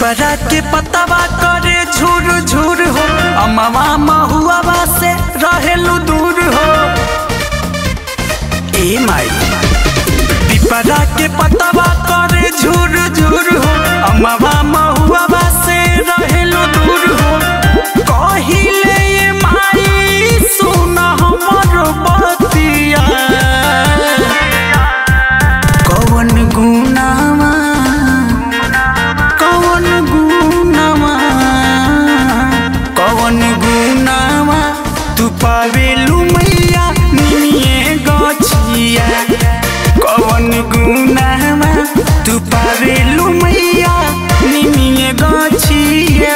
पिपरा के पतवा करे झूर झूर हो, अमवा महुआ से रहेलू दूर हो। ए माई पिपरा के पतवा करे झूर झूर हो, अमवा महुआ से रहेलू दूर हो। कहिले ये माई सुन हमर बतिया, कवन गुनावा तू पावेलू मैया निमिये गछिया, कवन गुनावा तू पावेलू मैया निमिये गछिया।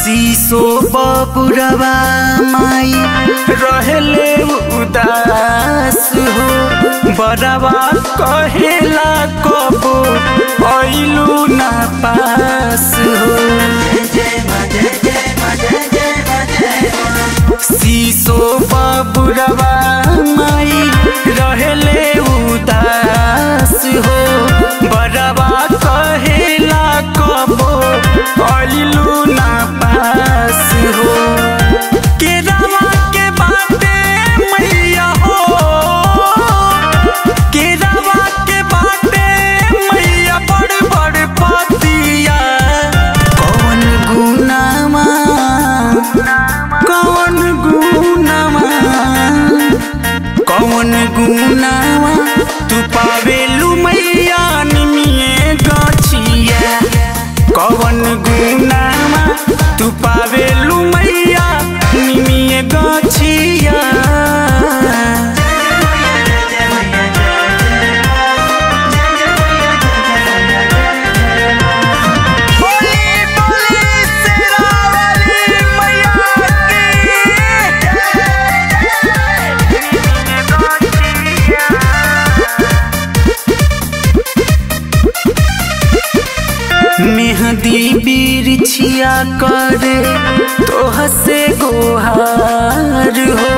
शीशो बबुरवा माई रहेले उदास हो, बरवा कहेला कबो आइलू ना पास हो। शीशो बबुरवा माई रहेले उदास हो, बरवा कहेला कबो आइलू ना पास हो। केरावा के बाटे मैया हो, केरावा के बाटे मैया बड़ बड़ पतिया, कौन गुनावा कौन गुनावा कौन गुनावा तू पावेलू मैया निमिये गछिया, कौन गुनावा तू पावेलू मैया निमिये गछिया। मेहंदी बिरछिया करे तोह से गोहार हो,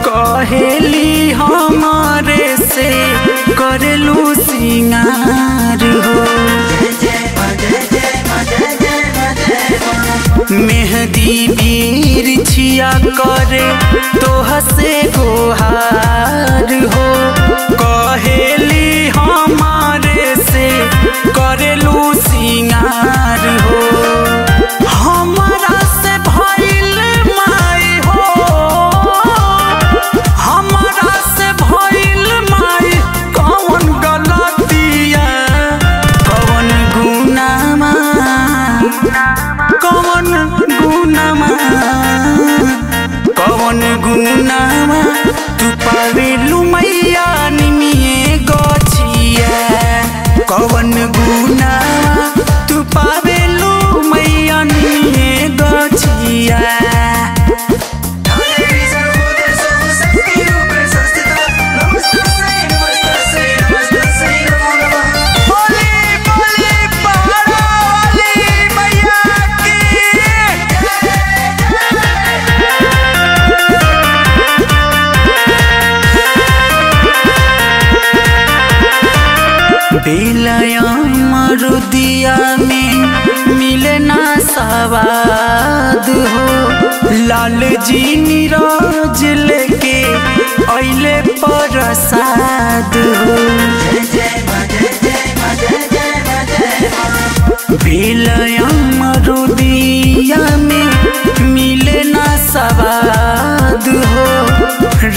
कहेली हमारे से करेलू सिंगार हो। मेहंदी बिरछिया करे तोह से गोहार हो, कहेली हमारे से करेलू सिंगार हो। हमारा से भइल माई हो, हमारा से भइल माई कौन गलतिया, कौन गुनावा कौन गुनावा कौन गुनावा तू पावेलू मैया निमिये गछिया, कौन गुनावा तू पावेलू मैया निमिये गछिया। बेलया मरुदिया में मिले ना सवाद हो, लाल जी नीरज लेके अइले प्रसाद हो। बेलया मरुदिया में मिले ना सवाद हो,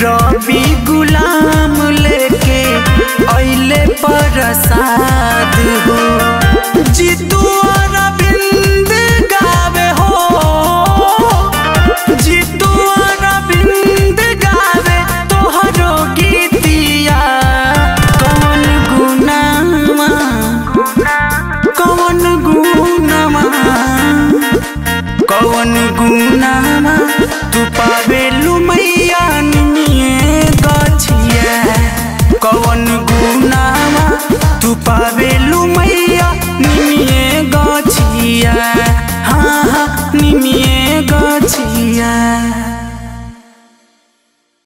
रवि गुलाम लेके अइले प्रसाद हो। जीतू अरविंद गावे हो, जीतू अरविंद गावे तोहरो गीतिया, कौन गुनावा कौन गुनावा कौन गुनावा तू पावेलू मैया निमिये गछिया। आवेलू मैया निमिये गछिया, हाँ हाँ निमिये गछिया।